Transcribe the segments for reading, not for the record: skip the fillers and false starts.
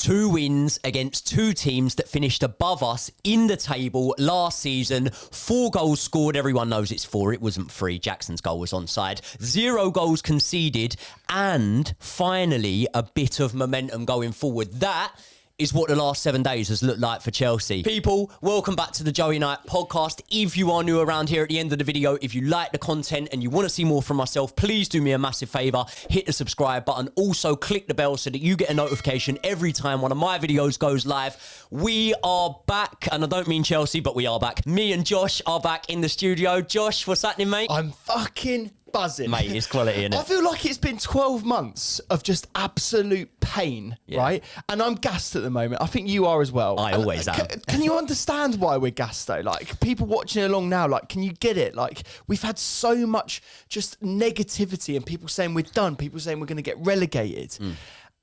2 wins against 2 teams that finished above us in the table last season. 4 goals scored. Everyone knows it's 4. It wasn't 3. Jackson's goal was onside. 0 goals conceded. And finally, a bit of momentum going forward. That is what the last 7 days has looked like for Chelsea. People, welcome back to the Joey Knight podcast. If you are new around here at the end of the video, if you like the content and you want to see more from myself, please do me a massive favour. Hit the subscribe button. Also, click the bell so that you get a notification every time one of my videos goes live. We are back, and I don't mean Chelsea, but we are back. Me and Josh are back in the studio. Josh, what's happening, mate? I'm fucking buzzing. Mate, it's quality, innit? I feel like it's been 12 months of just absolute pain, right? And I'm gassed at the moment. I think you are as well. I always am. Can you understand why we're gassed, though? Like, people watching along now, like, can you get it? Like, we've had so much just negativity and people saying we're done, people saying we're going to get relegated.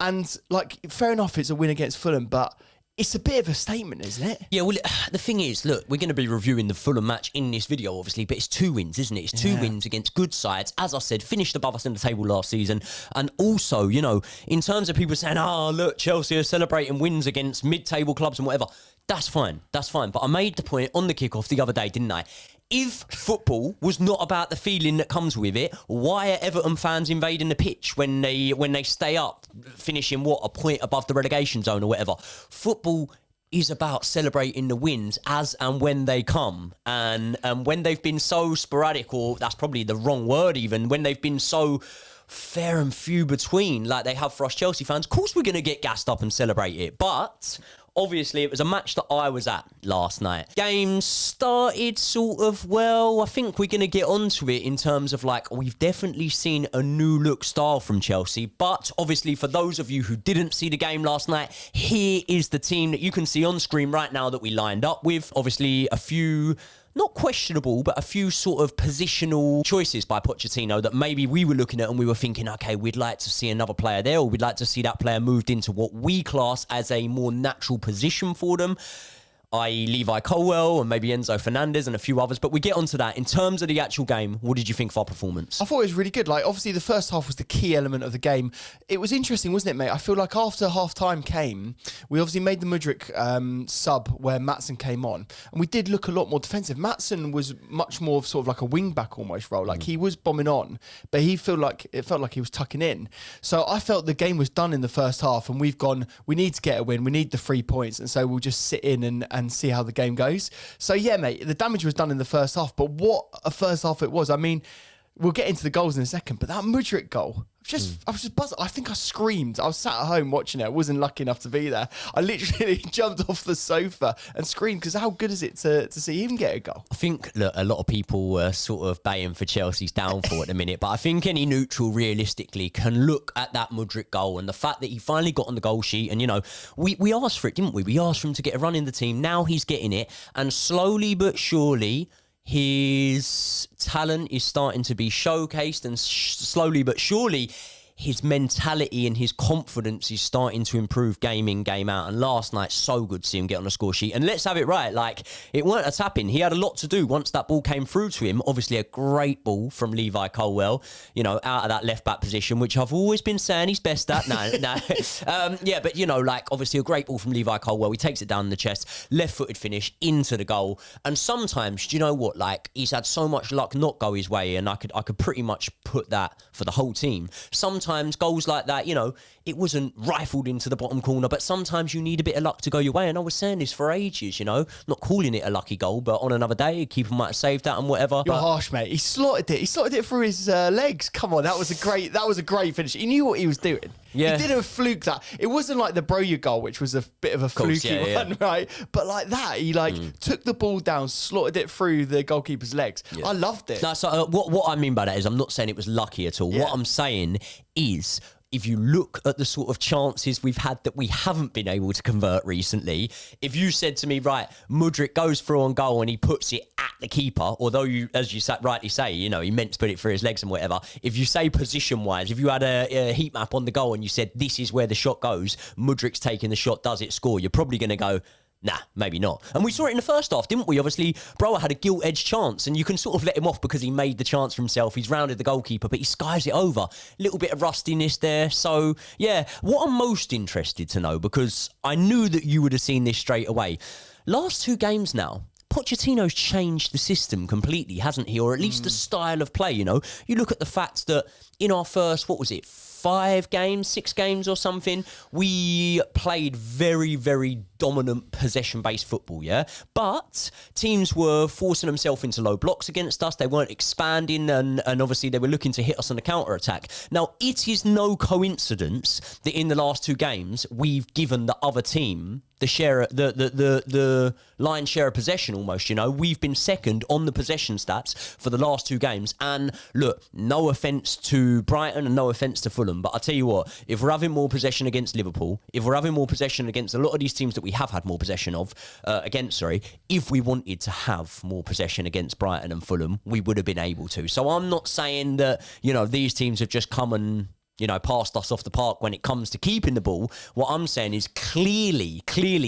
And, like, fair enough, it's a win against Fulham, but it's a bit of a statement, isn't it? Yeah, well, the thing is, look, we're going to be reviewing the Fulham match in this video, obviously, but it's 2 wins, isn't it? It's 2 wins against good sides. As I said, finished above us in the table last season. And also, you know, in terms of people saying, oh, look, Chelsea are celebrating wins against mid-table clubs and whatever, that's fine. That's fine. But I made the point on the kickoff the other day, didn't I? If football was not about the feeling that comes with it, why are Everton fans invading the pitch when they stay up, finishing, a point above the relegation zone or whatever? Football is about celebrating the wins as and when they come. And when they've been so sporadic, or that's probably the wrong word even, when they've been so fair and few between, like they have for us Chelsea fans, of course we're going to get gassed up and celebrate it. But obviously, it was a match that I was at last night. Game started sort of, well, I think we're going to get onto it in terms of, like, we've definitely seen a new look style from Chelsea. But obviously, for those of you who didn't see the game last night, here is the team that you can see on screen right now that we lined up with. Obviously, a few, not questionable, but a few sort of positional choices by Pochettino that maybe we were looking at and we were thinking, okay, we'd like to see another player there, or we'd like to see that player moved into what we class as a more natural position for them, i.e. Levi Colwill and maybe Enzo Fernandez and a few others. But we get onto that. In terms of the actual game, what did you think of our performance? I thought it was really good. Like, obviously, the first half was the key element of the game. It was interesting, wasn't it, mate? I feel like after half-time came, we obviously made the Mudryk sub where Maatsen came on, and we did look a lot more defensive. Maatsen was much more of sort of like a wing-back almost role. Like, he was bombing on, but it felt like he was tucking in. So I felt the game was done in the first half, and we've gone, we need to get a win. We need the 3 points, and so we'll just sit in and see how the game goes. So yeah, mate, the damage was done in the first half, but what a first half it was. I mean, we'll get into the goals in a second, but that Mudryk goal, I was just buzzing. I think I screamed. I was sat at home watching it. I wasn't lucky enough to be there. I literally jumped off the sofa and screamed, because how good is it to see him get a goal? I think, look, a lot of people were sort of baying for Chelsea's downfall at the minute, but I think any neutral realistically can look at that Mudryk goal and the fact that he finally got on the goal sheet. And, you know, we asked for it, didn't we? We asked for him to get a run in the team. Now he's getting it. And slowly but surely, his talent is starting to be showcased, and slowly but surely his mentality and his confidence is starting to improve game in, game out. And last night, so good to see him get on the score sheet. And let's have it right, like, it weren't a tap-in. He had a lot to do once that ball came through to him. Obviously, a great ball from Levi Colwill, you know, out of that left-back position, which I've always been saying he's best at. No. Yeah, but, you know, like, obviously a great ball from Levi Colwill. He takes it down in the chest, left-footed finish into the goal. And sometimes, do you know what, like, he's had so much luck not go his way, and I could pretty much put that for the whole team. Sometimes goals like that, you know, it wasn't rifled into the bottom corner, but sometimes you need a bit of luck to go your way. And I was saying this for ages, you know, not calling it a lucky goal, but on another day, keeper might have saved that and whatever. You're harsh, mate. He slotted it through his legs. Come on, that was a great finish. He knew what he was doing. Yeah. He didn't fluke that. It wasn't like the Broja goal, which was a bit of a fluky one, right? But like that, he took the ball down, slotted it through the goalkeeper's legs. Yeah. I loved it. No, so what I mean by that is, I'm not saying it was lucky at all. Yeah. What I'm saying is, if you look at the sort of chances we've had that we haven't been able to convert recently, if you said to me, right, Mudryk goes through on goal and he puts it at the keeper, although you, as you rightly say, you know, he meant to put it through his legs and whatever. If you say position-wise, if you had a heat map on the goal and you said, this is where the shot goes, Mudryk's taking the shot, does it score? You're probably going to go, Nah, maybe not. And we saw it in the first half, didn't we? Obviously, Brower had a gilt-edged chance, and you can sort of let him off because he made the chance for himself. He's rounded the goalkeeper, but he skies it over. A little bit of rustiness there. So, yeah, what I'm most interested to know, because I knew that you would have seen this straight away. Last 2 games now, Pochettino's changed the system completely, hasn't he? Or at least the style of play, you know? You look at the fact that in our first, 6 games or something, we played very, very dominant possession-based football, yeah? But teams were forcing themselves into low blocks against us. They weren't expanding, and obviously they were looking to hit us on the counter-attack. Now, it is no coincidence that in the last 2 games, we've given the other team the share, the lion's share of possession almost, you know. We've been second on the possession stats for the last 2 games. And look, no offence to Brighton and no offence to Fulham, but I'll tell you what, if we're having more possession against Liverpool, if we're having more possession against a lot of these teams that we have had more possession of, if we wanted to have more possession against Brighton and Fulham, we would have been able to. So I'm not saying that, you know, these teams have just come and, you know, passed us off the park when it comes to keeping the ball. What I'm saying is clearly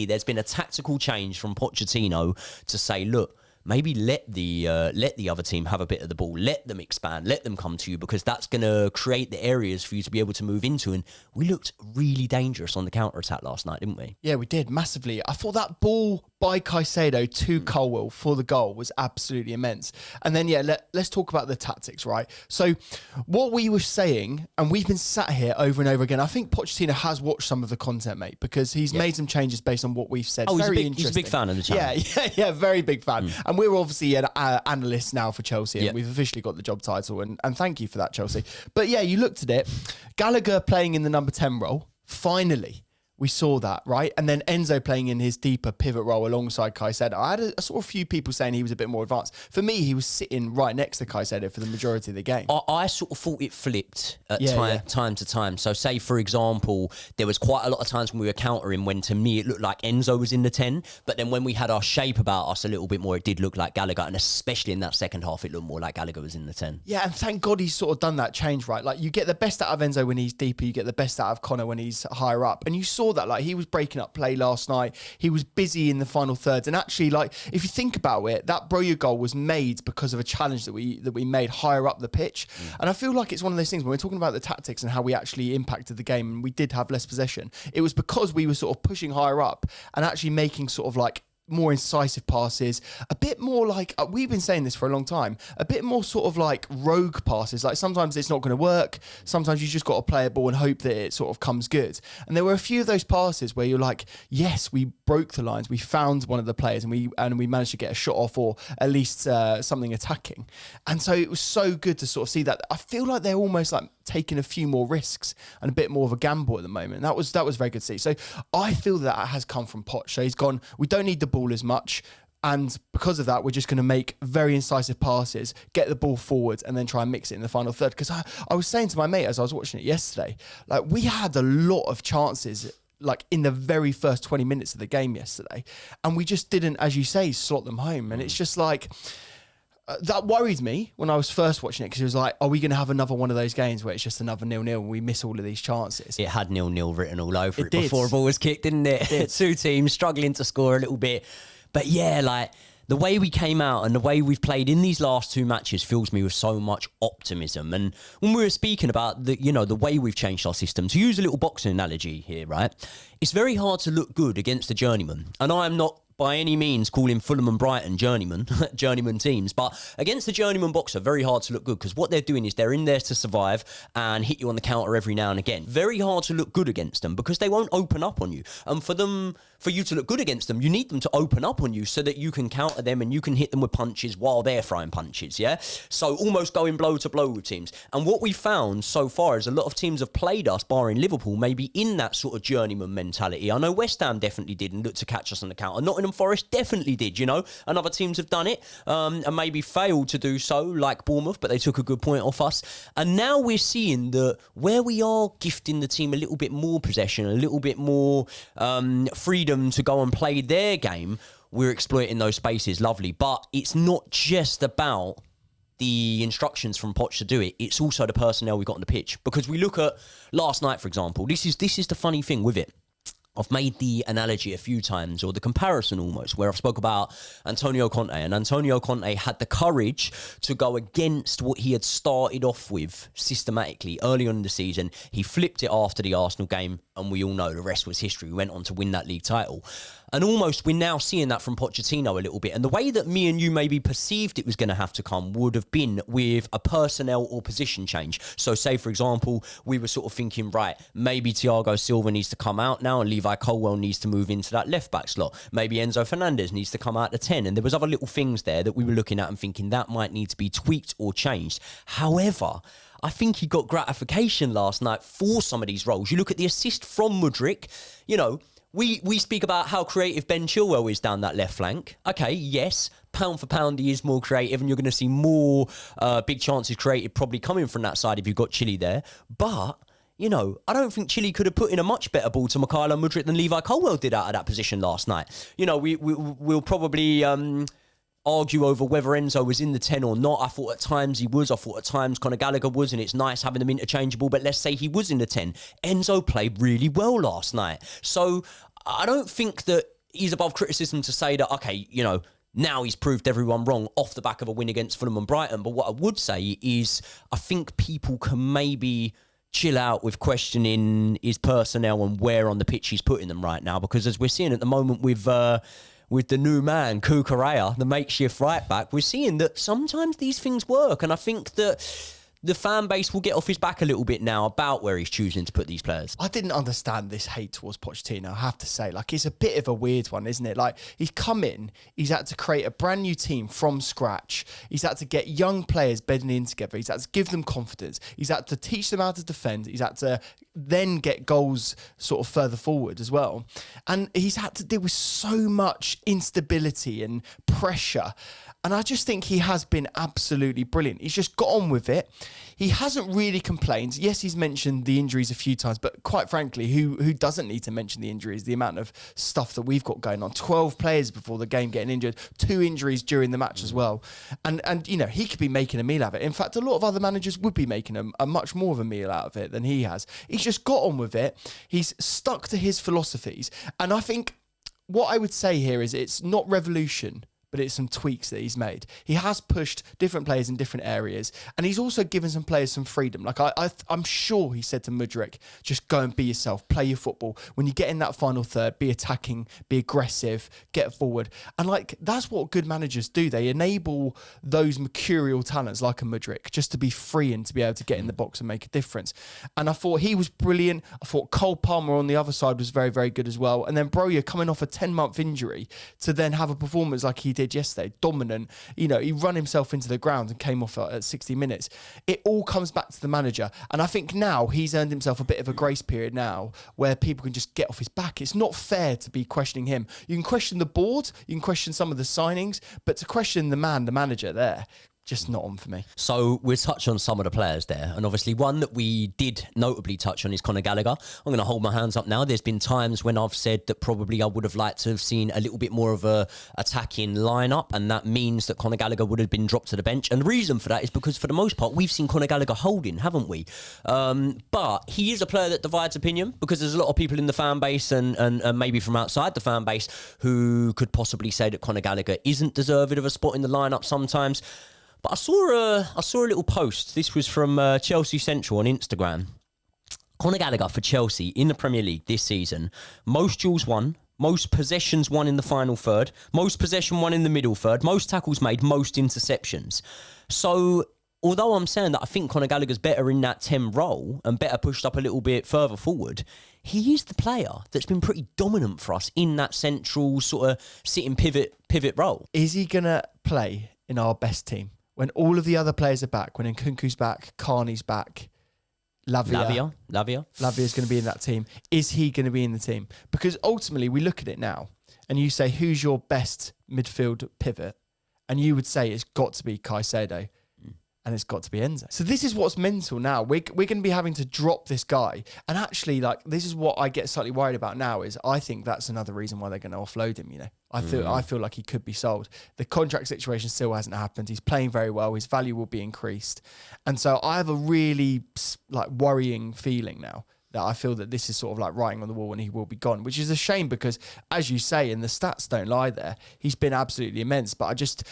there's been a tactical change from Pochettino to say, look, maybe let the other team have a bit of the ball, let them expand, let them come to you, because that's going to create the areas for you to be able to move into. And we looked really dangerous on the counter-attack last night, didn't we? Yeah, we did, massively. I thought that ball by Caicedo to Colwill for the goal was absolutely immense. And then, let's talk about the tactics, right? So what we were saying, and we've been sat here over and over again, I think Pochettino has watched some of the content, mate, because he's made some changes based on what we've said. Oh, he's a big fan of the channel. Yeah, very big fan. And we're obviously an analyst now for Chelsea, and we've officially got the job title, and thank you for that, Chelsea. But yeah, you looked at it, Gallagher playing in the number 10 role, finally. We saw that, right? And then Enzo playing in his deeper pivot role alongside Caicedo. I had a sort of few people saying he was a bit more advanced. For me, he was sitting right next to Caicedo for the majority of the game. I sort of thought it flipped at time to time. So say, for example, there was quite a lot of times when we were countering when to me it looked like Enzo was in the 10. But then when we had our shape about us a little bit more, it did look like Gallagher. And especially in that second half, it looked more like Gallagher was in the 10. Yeah, and thank God he's sort of done that change, right? Like, you get the best out of Enzo when he's deeper. You get the best out of Connor when he's higher up. And you saw that, like, he was breaking up play last night. He was busy in the final thirds. And actually, like, if you think about it, that Broja goal was made because of a challenge that we made higher up the pitch. And I feel like it's one of those things when we're talking about the tactics and how we actually impacted the game and we did have less possession. It was because we were sort of pushing higher up and actually making sort of like more incisive passes, a bit more like, we've been saying this for a long time, a bit more sort of like rogue passes. Like sometimes it's not going to work. Sometimes you just got to play a ball and hope that it sort of comes good. And there were a few of those passes where you're like, yes, we broke the lines. We found one of the players and we managed to get a shot off or at least something attacking. And so it was so good to sort of see that. I feel like they're almost like taking a few more risks and a bit more of a gamble at the moment. And that was very good to see. So I feel that has come from Poch. So he's gone, we don't need the ball as much. And because of that, we're just going to make very incisive passes, get the ball forwards, and then try and mix it in the final third. Because I was saying to my mate as I was watching it yesterday, like we had a lot of chances like in the very first 20 minutes of the game yesterday. And we just didn't, as you say, slot them home. And it's just like, that worried me when I was first watching it because it was like, are we going to have another one of those games where it's just another 0-0 and we miss all of these chances? It had 0-0 written all over it before a ball was kicked, didn't it? Two teams struggling to score a little bit. But yeah, like the way we came out and the way we've played in these last 2 matches fills me with so much optimism. And when we were speaking about the way we've changed our system, to use a little boxing analogy here, right? It's very hard to look good against a journeyman. And I am not by any means calling Fulham and Brighton journeyman teams, but against the journeyman boxer, very hard to look good because what they're doing is they're in there to survive and hit you on the counter every now and again. Very hard to look good against them because they won't open up on you. And for you to look good against them, you need them to open up on you so that you can counter them and you can hit them with punches while they're throwing punches, yeah? So almost going blow to blow with teams. And what we found so far is a lot of teams have played us, barring Liverpool, maybe in that sort of journeyman mentality. I know West Ham definitely did and looked to catch us on the counter. Nottingham Forest definitely did, and other teams have done it and maybe failed to do so, like Bournemouth, but they took a good point off us. And now we're seeing that where we are gifting the team a little bit more possession, a little bit more freedom to go and play their game, we're exploiting those spaces. Lovely. But it's not just about the instructions from Poch to do it, it's also the personnel we got on the pitch. Because we look at last night, for example, this is the funny thing with it. I've made the analogy a few times, or the comparison almost, where I've spoke about Antonio Conte. And Antonio Conte had the courage to go against what he had started off with systematically early on in the season. He flipped it after the Arsenal game, and we all know the rest was history. We went on to win that league title. And almost we're now seeing that from Pochettino a little bit. And the way that me and you maybe perceived it was going to have to come would have been with a personnel or position change. So say, for example, we were sort of thinking, right, maybe Thiago Silva needs to come out now and Levi Colwill needs to move into that left-back slot. Maybe Enzo Fernandez needs to come out to 10. And there was other little things there that we were looking at and thinking that might need to be tweaked or changed. However, I think he got gratification last night for some of these roles. You look at the assist from Mudryk, you know, we speak about how creative Ben Chilwell is down that left flank. Okay, yes, pound for pound, he is more creative, and you're going to see more big chances created probably coming from that side if you've got Chile there. But, you know, I don't think Chile could have put in a much better ball to Mykhailo Mudryk than Levi Colwill did out of that position last night. You know, we'll probably argue over whether Enzo was in the 10 or not. I thought at times he was. I thought at times Conor Gallagher was, and it's nice having them interchangeable. But let's say he was in the 10. Enzo played really well last night. So I don't think that he's above criticism to say that, okay, you know, now he's proved everyone wrong off the back of a win against Fulham and Brighton. But what I would say is I think people can maybe chill out with questioning his personnel and where on the pitch he's putting them right now. Because as we're seeing at the moment with the new man, Cucurella, the makeshift right back, we're seeing that sometimes these things work. And I think that the fan base will get off his back a little bit now about where he's choosing to put these players. I didn't understand this hate towards Pochettino, I have to say. Like, it's a bit of a weird one, isn't it? Like, he's come in, he's had to create a brand new team from scratch. He's had to get young players bedding in together. He's had to give them confidence. He's had to teach them how to defend. He's had to then get goals sort of further forward as well. And he's had to deal with so much instability and pressure. And I just think he has been absolutely brilliant. He's just got on with it. He hasn't really complained. Yes, he's mentioned the injuries a few times, but quite frankly, who doesn't need to mention the injuries? The amount of stuff that we've got going on. 12 players before the game getting injured, 2 injuries during the match as well. And you know, he could be making a meal out of it. In fact, a lot of other managers would be making a much more of a meal out of it than he has. He's just got on with it. He's stuck to his philosophies. And I think what I would say here is it's not revolution, but it's some tweaks that he's made. He has pushed different players in different areas, and he's also given some players some freedom. Like I'm sure he said to Mudryk, just go and be yourself, play your football. When you get in that final third, be attacking, be aggressive, get forward. And like, that's what good managers do. They enable those mercurial talents like a Mudryk just to be free and to be able to get in the box and make a difference. And I thought he was brilliant. I thought Cole Palmer on the other side was very, very good as well. And then Broja coming off a 10-month injury to then have a performance like he did yesterday, dominant. You know, he run himself into the ground and came off at 60 minutes. It all comes back to the manager. And I think now he's earned himself a bit of a grace period now where people can just get off his back. It's not fair to be questioning him. You can question the board, you can question some of the signings, but to question the manager there, just not on for me. So we'll touch on some of the players there. And obviously one that we did notably touch on is Conor Gallagher. I'm going to hold my hands up now. There's been times when I've said that probably I would have liked to have seen a little bit more of a attacking lineup. And that means that Conor Gallagher would have been dropped to the bench. And the reason for that is because for the most part, we've seen Conor Gallagher holding, haven't we? But he is a player that divides opinion because there's a lot of people in the fan base and maybe from outside the fan base who could possibly say that Conor Gallagher isn't deserving of a spot in the lineup sometimes. But I saw a little post. This was from Chelsea Central on Instagram. Conor Gallagher for Chelsea in the Premier League this season. Most duels won, most possessions won in the final third, most possession won in the middle third, most tackles made, most interceptions. So although I'm saying that I think Conor Gallagher's better in that 10 role and better pushed up a little bit further forward, he is the player that's been pretty dominant for us in that central sort of sitting pivot role. Is he going to play in our best team? When all of the other players are back, when Nkunku's back, Carney's back, Lavia is going to be in that team. Is he going to be in the team? Because ultimately, we look at it now, and you say, who's your best midfield pivot? And you would say it's got to be Caicedo. And it's got to be Enzo. So this is what's mental now. We're going to be having to drop this guy. And actually, like, this is what I get slightly worried about now is I think that's another reason why they're going to offload him, you know. I feel like he could be sold. The contract situation still hasn't happened. He's playing very well. His value will be increased. And so I have a really, like, worrying feeling now that I feel that this is sort of like writing on the wall and he will be gone, which is a shame because, as you say, and the stats don't lie there, he's been absolutely immense. But I just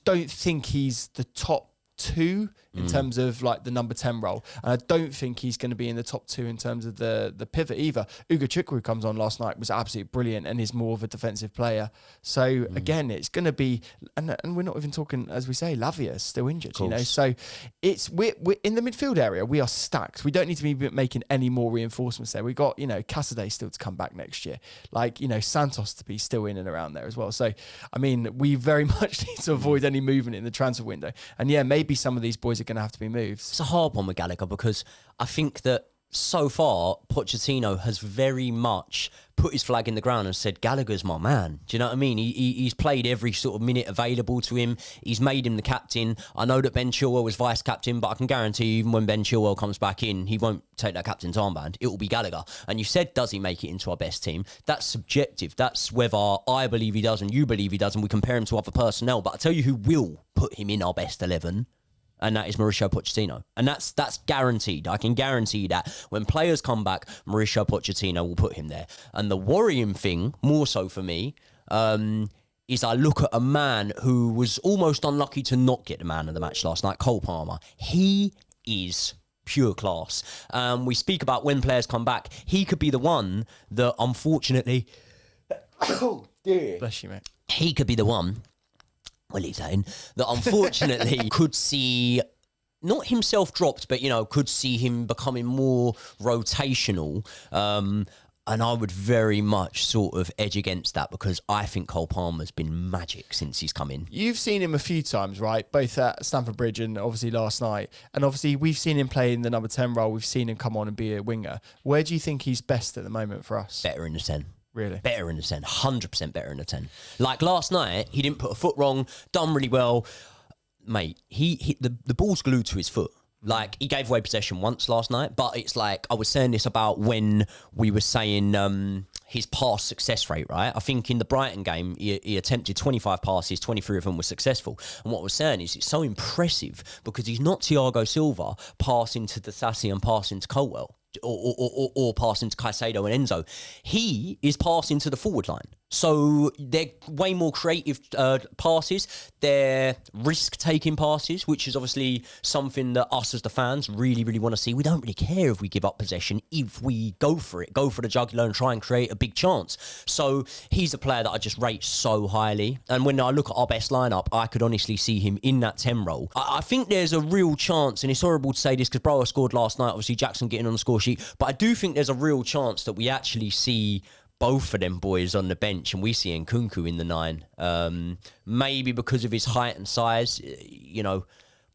don't think he's the top 2 in terms of like the number 10 role, and I don't think he's going to be in the top 2 in terms of the pivot either. Ugo Chukwu comes on last night, was absolutely brilliant, and is more of a defensive player. So again, it's going to be, and we're not even talking, as we say, Lavia's still injured, you know. So it's we're in the midfield area, we are stacked. We don't need to be making any more reinforcements there. We got, you know, Cassidy still to come back next year, like, you know, Santos to be still in and around there as well. So I mean, we very much need to avoid any movement in the transfer window. And yeah, maybe some of these boys are going to have to be moved. It's a hard one with Gallagher because I think that so far Pochettino has very much put his flag in the ground and said, Gallagher's my man. Do you know what I mean? He's played every sort of minute available to him. He's made him the captain. I know that Ben Chilwell was vice captain, but I can guarantee you, even when Ben Chilwell comes back in, he won't take that captain's armband. It will be Gallagher. And you said, does he make it into our best team? That's subjective. That's whether I believe he does and you believe he does, and we compare him to other personnel. But I tell you who will put him in our best 11. And that is Mauricio Pochettino. And that's guaranteed. I can guarantee that when players come back, Mauricio Pochettino will put him there. And the worrying thing, more so for me, is I look at a man who was almost unlucky to not get the man of the match last night, Cole Palmer. He is pure class. We speak about when players come back. He could be the one that, unfortunately... Oh, dear. Bless you, mate. He could be the one... Well, he's saying that unfortunately could see not himself dropped, but, you know, could see him becoming more rotational. And I would very much sort of edge against that because I think Cole Palmer's been magic since he's come in. You've seen him a few times, right? Both at Stamford Bridge and obviously last night. And obviously we've seen him play in the number 10 role. We've seen him come on and be a winger. Where do you think he's best at the moment for us? Better in the 10. Really? Better in the 10. 100% better in the 10. Like last night, he didn't put a foot wrong, done really well. Mate, he the ball's glued to his foot. Like, he gave away possession once last night, but it's like, I was saying this about when we were saying his pass success rate, right? I think in the Brighton game, he attempted 25 passes, 23 of them were successful. And what I was saying is it's so impressive because he's not Thiago Silva passing to Disasi and passing to Colwell. Or passing to Caicedo and Enzo. He is passing to the forward line. So they're way more creative passes. They're risk-taking passes, which is obviously something that us as the fans really, really want to see. We don't really care if we give up possession, if we go for it, go for the jugular and try and create a big chance. So he's a player that I just rate so highly. And when I look at our best lineup, I could honestly see him in that 10 role. I think there's a real chance, and it's horrible to say this because Brower scored last night, obviously Jackson getting on the score sheet, but I do think there's a real chance that we actually see both of them boys on the bench and we see Nkunku in the 9. Maybe because of his height and size, you know,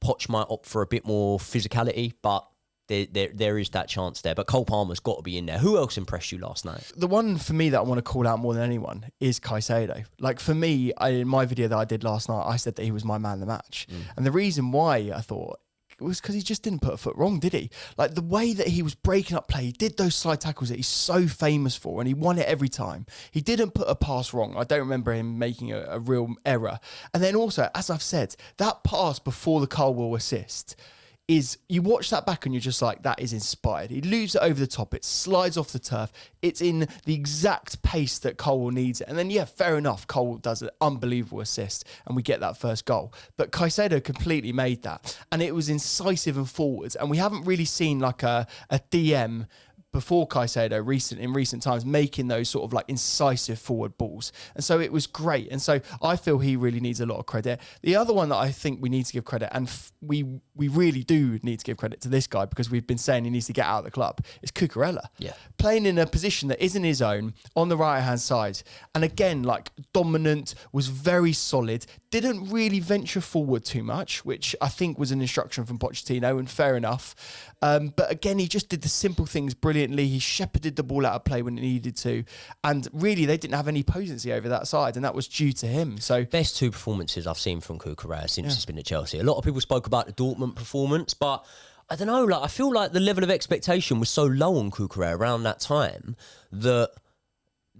Poch might opt for a bit more physicality, but there is that chance there. But Cole Palmer's got to be in there. Who else impressed you last night? The one for me that I want to call out more than anyone is Caicedo. Like, for me, in my video that I did last night, I said that he was my man of the match. And the reason why I thought it was because he just didn't put a foot wrong, did he? Like, the way that he was breaking up play, he did those slide tackles that he's so famous for, and he won it every time. He didn't put a pass wrong. I don't remember him making a real error. And then also, as I've said, that pass before the Colwell assist is, you watch that back and you're just like, that is inspired. He loops it over the top. It slides off the turf. It's in the exact pace that Cole needs it. And then, yeah, fair enough, Cole does an unbelievable assist and we get that first goal. But Caicedo completely made that. And it was incisive and forwards. And we haven't really seen like a DM before Caicedo in recent times making those sort of like incisive forward balls. And so it was great. And so I feel he really needs a lot of credit. The other one that I think we need to give credit, and we really do need to give credit to this guy because we've been saying he needs to get out of the club, is Cucurella. Yeah. Playing in a position that isn't his own on the right-hand side. And again, like, dominant, was very solid, didn't really venture forward too much, which I think was an instruction from Pochettino, and fair enough. But again, he just did the simple things brilliantly. He shepherded the ball out of play when it needed to. And really, they didn't have any potency over that side, and that was due to him. So, best 2 performances I've seen from Cucurella since he's been at Chelsea. A lot of people spoke about the Dortmund performance, but I don't know, like, I feel like the level of expectation was so low on Cucurella around that time that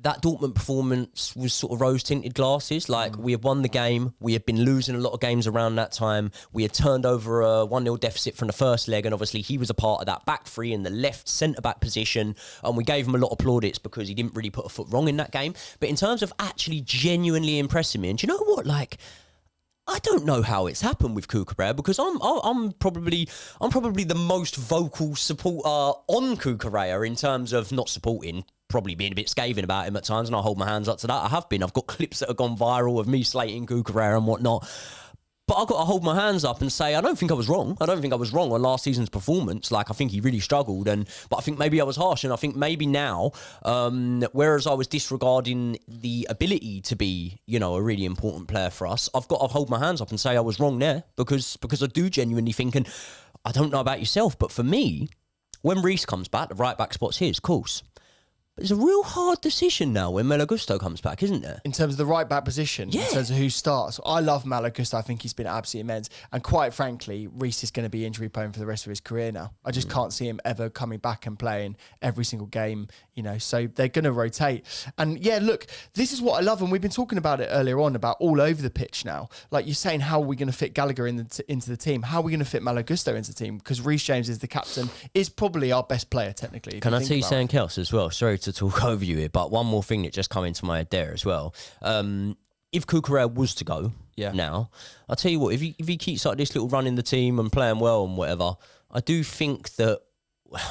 that Dortmund performance was sort of rose-tinted glasses. Like, we had won the game. We had been losing a lot of games around that time. We had turned over a 1-0 deficit from the first leg, and obviously he was a part of that back three in the left centre-back position, and we gave him a lot of plaudits because he didn't really put a foot wrong in that game. But in terms of actually genuinely impressing me, and do you know what, like, I don't know how it's happened with Cucurella, because I'm probably the most vocal supporter on Cucurella in terms of not supporting, probably being a bit scathing about him at times, and I hold my hands up to that. I have been. I've got clips that have gone viral of me slating Cucurella and whatnot. But I've got to hold my hands up and say, I don't think I was wrong. I don't think I was wrong on last season's performance. Like, I think he really struggled. But I think maybe I was harsh. And I think maybe now, whereas I was disregarding the ability to be, you know, a really important player for us, I've got to hold my hands up and say I was wrong there. Because I do genuinely think, and I don't know about yourself, but for me, when Reece comes back, the right back spot's his, of course. But it's a real hard decision now when Malo Gusto comes back, isn't there? In terms of the right back position, in terms of who starts. I love Malo Gusto. I think he's been absolutely immense. And quite frankly, Reece is going to be injury prone for the rest of his career now. I just can't see him ever coming back and playing every single game, you know, so they're going to rotate. And yeah, look, this is what I love. And we've been talking about it earlier on about all over the pitch now. Like, you're saying, how are we going to fit Gallagher into the team? How are we going to fit Malo Gusto into the team? Because Reece James is the captain, is probably our best player, technically. Can I tell you something else as well? Sorry to talk over you here, but one more thing that just come into my head there as well. If Cucurella was to go now, I'll tell you what, if he keeps like this little run in the team and playing well and whatever, I do think that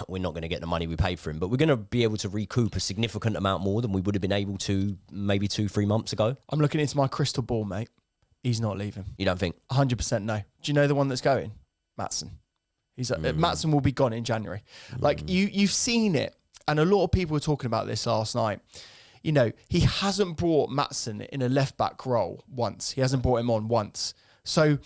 we're not going to get the money we paid for him, but we're going to be able to recoup a significant amount more than we would have been able to maybe 2-3 months ago. I'm looking into my crystal ball, mate. He's not leaving. You don't think? 100% no. Do you know the one that's going? Maatsen. Maatsen will be gone in January. Like, you've seen it. And a lot of people were talking about this last night. You know, he hasn't brought Maatsen in a left-back role once. He hasn't brought him on once. So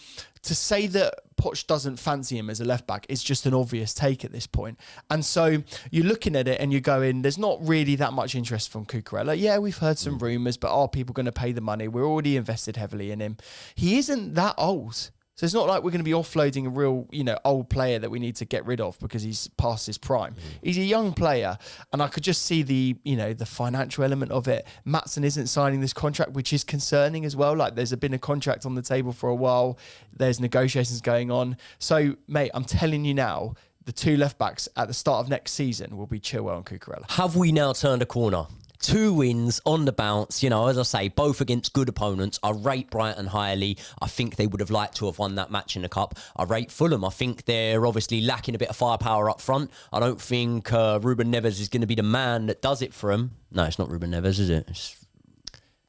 to say that Poch doesn't fancy him as a left-back is just an obvious take at this point. And so you're looking at it and you're going, there's not really that much interest from Cucurella. Yeah, we've heard some rumours, but are people going to pay the money? We're already invested heavily in him. He isn't that old. So it's not like we're going to be offloading a real, you know, old player that we need to get rid of because he's past his prime. He's a young player, and I could just see the, you know, the financial element of it. Maatsen isn't signing this contract, which is concerning as well. Like, there's been a contract on the table for a while. There's negotiations going on. So, mate, I'm telling you now, the two left backs at the start of next season will be Chilwell and Cucurella. Have we now turned a corner? 2 wins on the bounce, you know, as I say, both against good opponents. I rate Brighton highly. I think they would have liked to have won that match in the Cup. I rate Fulham. I think they're obviously lacking a bit of firepower up front. I don't think Ruben Neves is going to be the man that does it for him. No, it's not Ruben Neves, is it? It's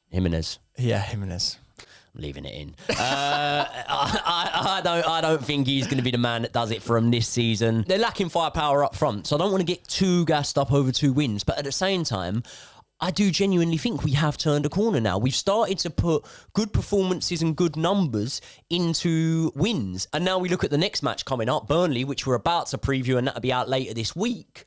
Jimenez. Yeah, Jimenez. I'm leaving it in. I don't think he's going to be the man that does it for him this season. They're lacking firepower up front, so I don't want to get too gassed up over 2 wins. But at the same time, I do genuinely think we have turned a corner now. We've started to put good performances and good numbers into wins. And now we look at the next match coming up, Burnley, which we're about to preview, and that'll be out later this week.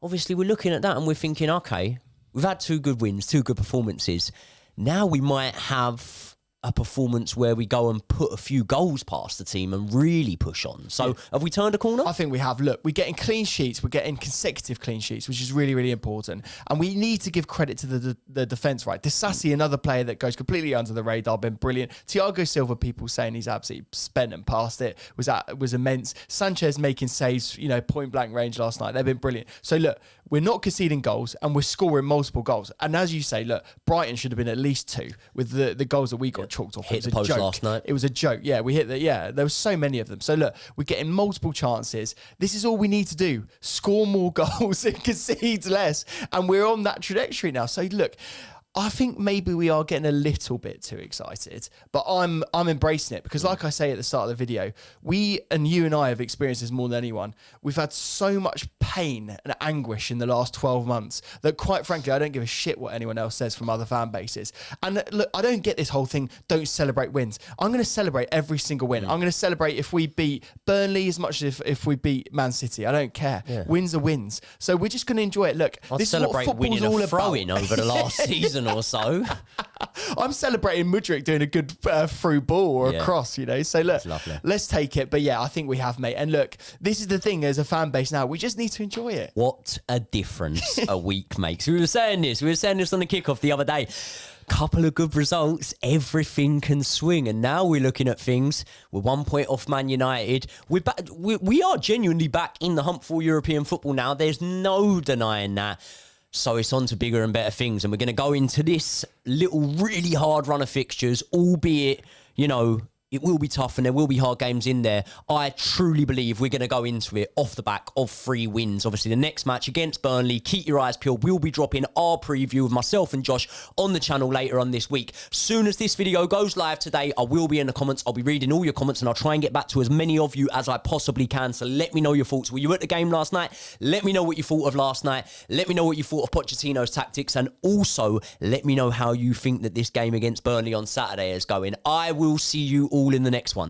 Obviously, we're looking at that and we're thinking, okay, we've had 2 good wins, 2 good performances. Now we might have a performance where we go and put a few goals past the team and really push on. So have we turned a corner? I think we have. Look, we're getting clean sheets. We're getting consecutive clean sheets, which is really, really important. And we need to give credit to the defence, right? Disasi, another player that goes completely under the radar, been brilliant. Thiago Silva, people saying he's absolutely spent and past it, was immense. Sanchez making saves, you know, point blank range last night. They've been brilliant. So look, we're not conceding goals and we're scoring multiple goals. And as you say, look, Brighton should have been at least 2 with the goals that we got chalked off. Hit the post last night. It was a joke. Yeah, we hit that. Yeah, there were so many of them. So look, we're getting multiple chances. This is all we need to do. Score more goals and concede less. And we're on that trajectory now. So look, I think maybe we are getting a little bit too excited, but I'm embracing it because, like I say at the start of the video, we and you and I have experienced this more than anyone. We've had so much pain and anguish in the last 12 months that, quite frankly, I don't give a shit what anyone else says from other fan bases. And look, I don't get this whole thing, don't celebrate wins. I'm going to celebrate every single win. I'm going to celebrate if we beat Burnley as much as if we beat Man City. I don't care. Wins are wins. So we're just going to enjoy it. Look, I'll this celebrate is what football's winning all a throw-in about. over the last season or so. I'm celebrating Mudryk doing a good through ball or a cross, you know. So look, let's take it. But yeah, I think we have, mate. And look, this is the thing as a fan base now. We just need to enjoy it. What a difference a week makes. We were saying this on the kickoff the other day. Couple of good results, everything can swing. And now we're looking at things. We're 1 point off Man United. We're back. We are genuinely back in the hunt for European football now. There's no denying that. So it's on to bigger and better things. And we're going to go into this little really hard run of fixtures, albeit, you know, it will be tough and there will be hard games in there. I truly believe we're going to go into it off the back of 3 wins. Obviously, the next match against Burnley, keep your eyes peeled. We'll be dropping our preview with myself and Josh on the channel later on this week. Soon as this video goes live today, I will be in the comments. I'll be reading all your comments and I'll try and get back to as many of you as I possibly can. So let me know your thoughts. Were you at the game last night? Let me know what you thought of last night. Let me know what you thought of Pochettino's tactics. And also, let me know how you think that this game against Burnley on Saturday is going. I will see you all in the next one.